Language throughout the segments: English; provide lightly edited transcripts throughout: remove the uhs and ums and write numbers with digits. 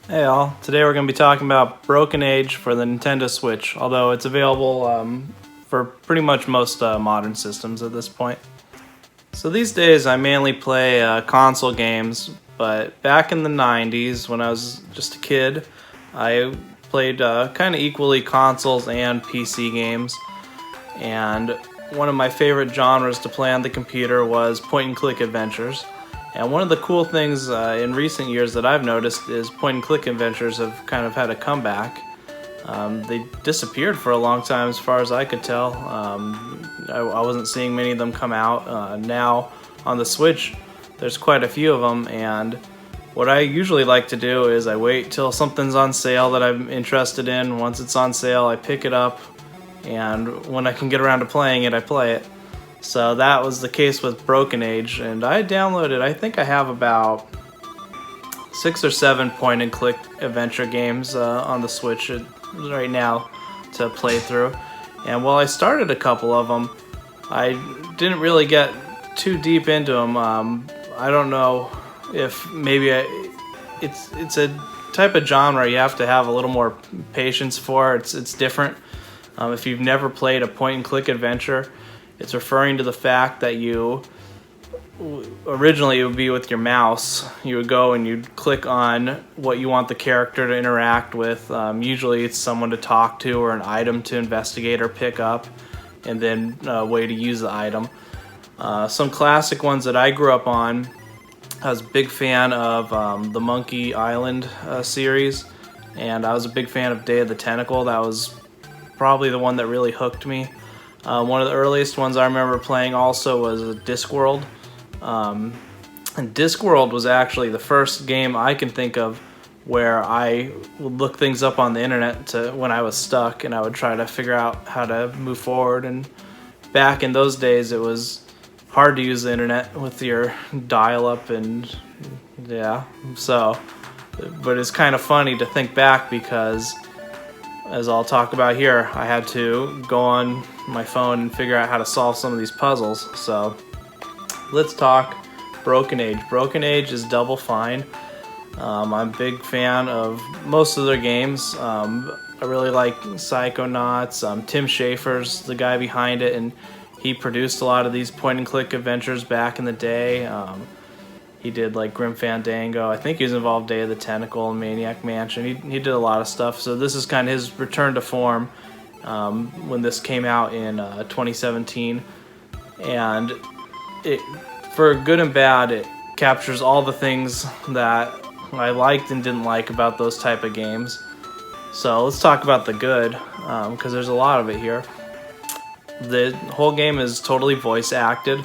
Hey all, today we're going to be talking about Broken Age for the Nintendo Switch, although it's available for pretty much most modern systems at this point. So these days I mainly play console games, but back in the 90s when I was just a kid, I played kind of equally consoles and PC games, and one of my favorite genres to play on the computer was point-and-click adventures. And one of the cool things in recent years that I've noticed is point-and-click adventures have kind of had a comeback. They disappeared for a long time as far as I could tell. I wasn't seeing many of them come out. Now on the Switch there's quite a few of them, and what I usually like to do is I wait till something's on sale that I'm interested in. Once it's on sale I pick it up, and when I can get around to playing it I play it. So that was the case with Broken Age, and I downloaded, I think I have about 6 or 7 point-and-click adventure games on the Switch right now to play through. And while I started a couple of them, I didn't really get too deep into them. I don't know if maybe it's a type of genre you have to have a little more patience for. It's different. If you've never played a point-and-click adventure, it's referring to the fact that originally it would be with your mouse. You would go and you'd click on what you want the character to interact with. Usually it's someone to talk to or an item to investigate or pick up, and then a way to use the item. Some classic ones that I grew up on, I was a big fan of the Monkey Island series, and I was a big fan of Day of the Tentacle. That was probably the one that really hooked me. One of the earliest ones I remember playing also was Discworld. And Discworld was actually the first game I can think of where I would look things up on the internet when I was stuck, and I would try to figure out how to move forward. And back in those days it was hard to use the internet with your dial-up, and yeah, but it's kind of funny to think back because, as I'll talk about here, I had to go on my phone and figure out how to solve some of these puzzles. So let's talk Broken Age. Broken Age is Double Fine. I'm a big fan of most of their games. I really like Psychonauts. Tim Schafer's the guy behind it, and he produced a lot of these point-and-click adventures back in the day. He did like Grim Fandango. I think he was involved Day of the Tentacle and Maniac Mansion. He did a lot of stuff. So this is kind of his return to form when this came out in 2017. And for good and bad, it captures all the things that I liked and didn't like about those type of games. So let's talk about the good, because there's a lot of it here. The whole game is totally voice acted.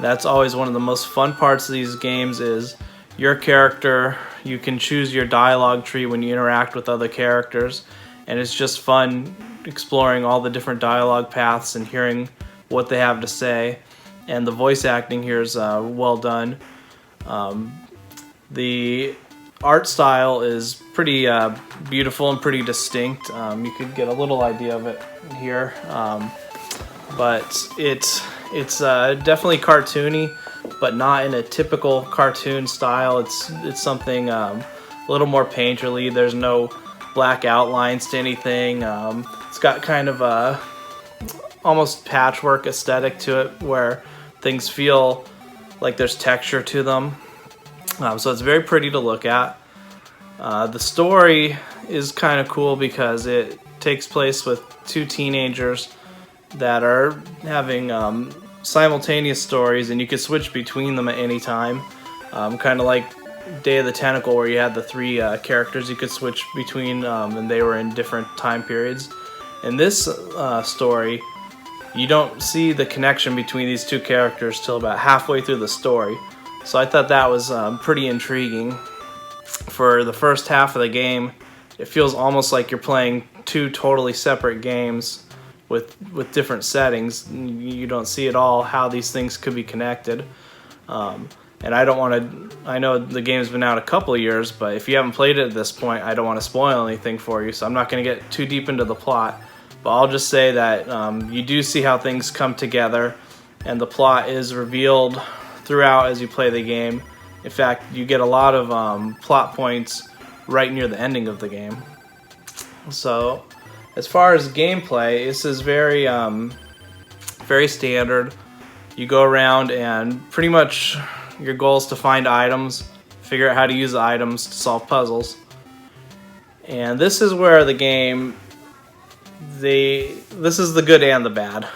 That's always one of the most fun parts of these games is your character. You can choose your dialogue tree when you interact with other characters, and it's just fun exploring all the different dialogue paths and hearing what they have to say. And the voice acting here is well done. The art style is pretty beautiful and pretty distinct. You could get a little idea of it here, but it's definitely cartoony, but not in a typical cartoon style. It's something a little more painterly. There's no black outlines to anything. It's got kind of a almost patchwork aesthetic to it, where things feel like there's texture to them. So it's very pretty to look at. The story is kind of cool because it takes place with two teenagers that are having simultaneous stories, and you could switch between them at any time. Kind of like Day of the Tentacle, where you had the three characters you could switch between, and they were in different time periods. In this story, you don't see the connection between these two characters till about halfway through the story. So I thought that was pretty intriguing. For the first half of the game, it feels almost like you're playing two totally separate games with different settings. You don't see at all how these things could be connected. And I don't want to, I know the game's been out a couple of years, but if you haven't played it at this point, I don't want to spoil anything for you, so I'm not going to get too deep into the plot. But I'll just say that you do see how things come together, and the plot is revealed throughout as you play the game. In fact, you get a lot of plot points right near the ending of the game. So as far as gameplay, this is very very standard. You go around and pretty much your goal is to find items, figure out how to use the items to solve puzzles. And this is where the game, this is the good and the bad.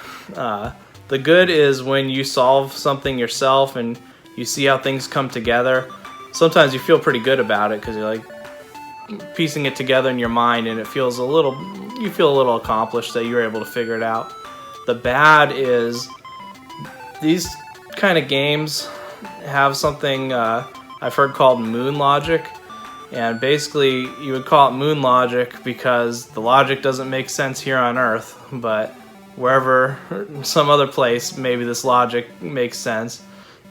The good is when you solve something yourself and you see how things come together. Sometimes you feel pretty good about it because you're like piecing it together in your mind, and it feels you feel a little accomplished that you're able to figure it out. The bad is these kind of games have something I've heard called moon logic. And basically, you would call it moon logic because the logic doesn't make sense here on Earth, but wherever, some other place, maybe this logic makes sense.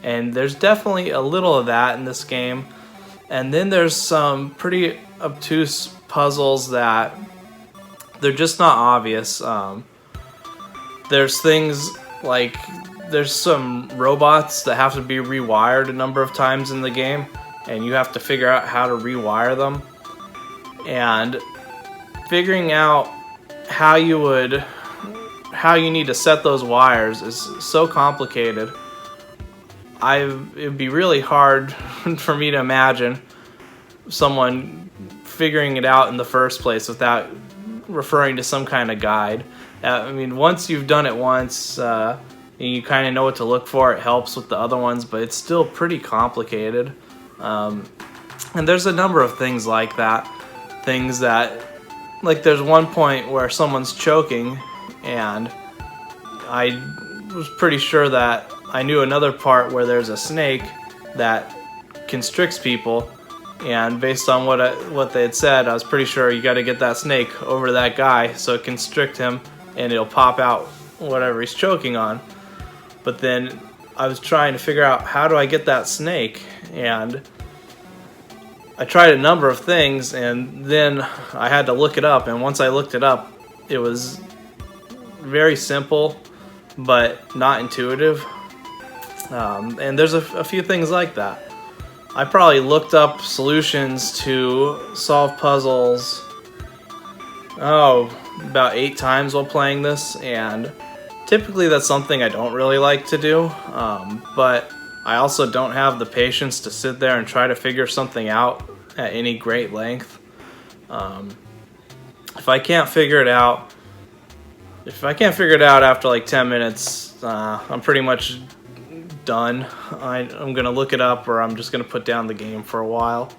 And there's definitely a little of that in this game. And then there's some pretty obtuse puzzles that they're just not obvious. There's things like, there's some robots that have to be rewired a number of times in the game, and you have to figure out how to rewire them. And figuring out how you need to set those wires is so complicated. It'd be really hard for me to imagine someone figuring it out in the first place without referring to some kind of guide. I mean, once you've done it once, and you kind of know what to look for, it helps with the other ones, but it's still pretty complicated. And there's a number of things like that. Things that, like there's one point where someone's choking, and I was pretty sure that I knew another part where there's a snake that constricts people, and based on what they had said, I was pretty sure you got to get that snake over to that guy so it constrict him and it'll pop out whatever he's choking on. But then I was trying to figure out, how do I get that snake? And I tried a number of things, and then I had to look it up, and once I looked it up, it was very simple but not intuitive. And there's a few things like that. I probably looked up solutions to solve puzzles about 8 times while playing this, and typically that's something I don't really like to do, but I also don't have the patience to sit there and try to figure something out at any great length. If I can't figure it out after like 10 minutes, I'm pretty much done. I'm gonna look it up, or I'm just gonna put down the game for a while,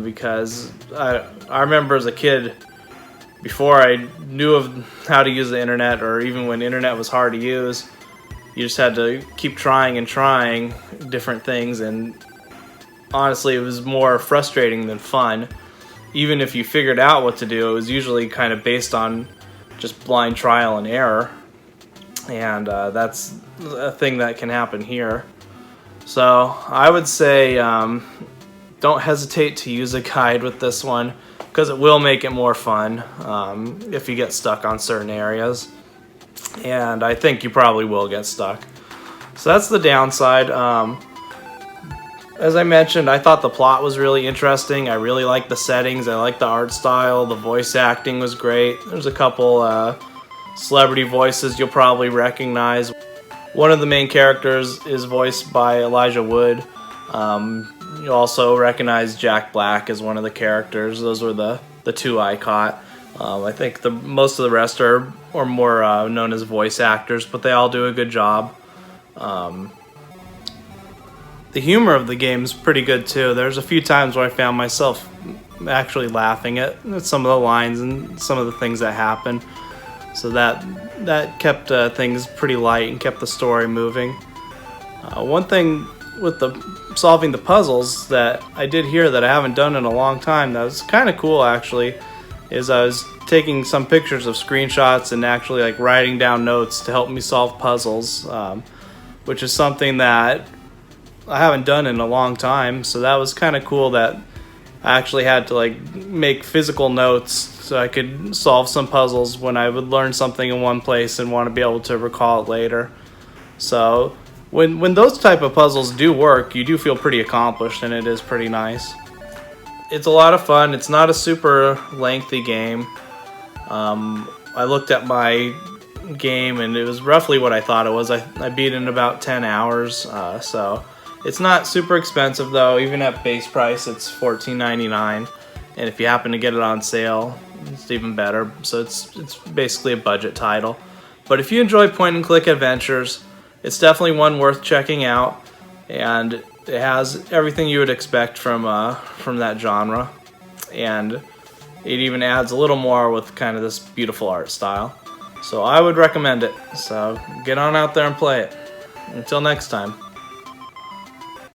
because I remember as a kid, before I knew of how to use the internet, or even when internet was hard to use, you just had to keep trying and trying different things, and honestly it was more frustrating than fun. Even if you figured out what to do, it was usually kind of based on just blind trial and error, and that's a thing that can happen here. So I would say don't hesitate to use a guide with this one, because it will make it more fun if you get stuck on certain areas, and I think you probably will get stuck. So that's the downside. As I mentioned, I thought the plot was really interesting. I really liked the settings, I liked the art style, the voice acting was great. There's a couple celebrity voices you'll probably recognize. One of the main characters is voiced by Elijah Wood. You also recognize Jack Black as one of the characters. Those were the two I caught. I think most of the rest are more known as voice actors, but they all do a good job. The humor of the game is pretty good too. There's a few times where I found myself actually laughing at some of the lines and some of the things that happen. So that kept things pretty light and kept the story moving. One thing with solving the puzzles that I did here that I haven't done in a long time that was kind of cool actually, is I was taking some pictures of screenshots and actually like writing down notes to help me solve puzzles, which is something that I haven't done in a long time. So that was kind of cool that I actually had to like make physical notes so I could solve some puzzles when I would learn something in one place and want to be able to recall it later. So when those type of puzzles do work, you do feel pretty accomplished, and it is pretty nice. it's a lot of fun. It's not a super lengthy game. I looked at my game and it was roughly what I thought it was. I beat it in about 10 hours. So it's not super expensive though. Even at base price, it's $14.99. And if you happen to get it on sale, it's even better. So it's basically a budget title. But if you enjoy point and click adventures, it's definitely one worth checking out. And it has everything you would expect from that genre. And it even adds a little more with kind of this beautiful art style. So I would recommend it. So get on out there and play it. Until next time.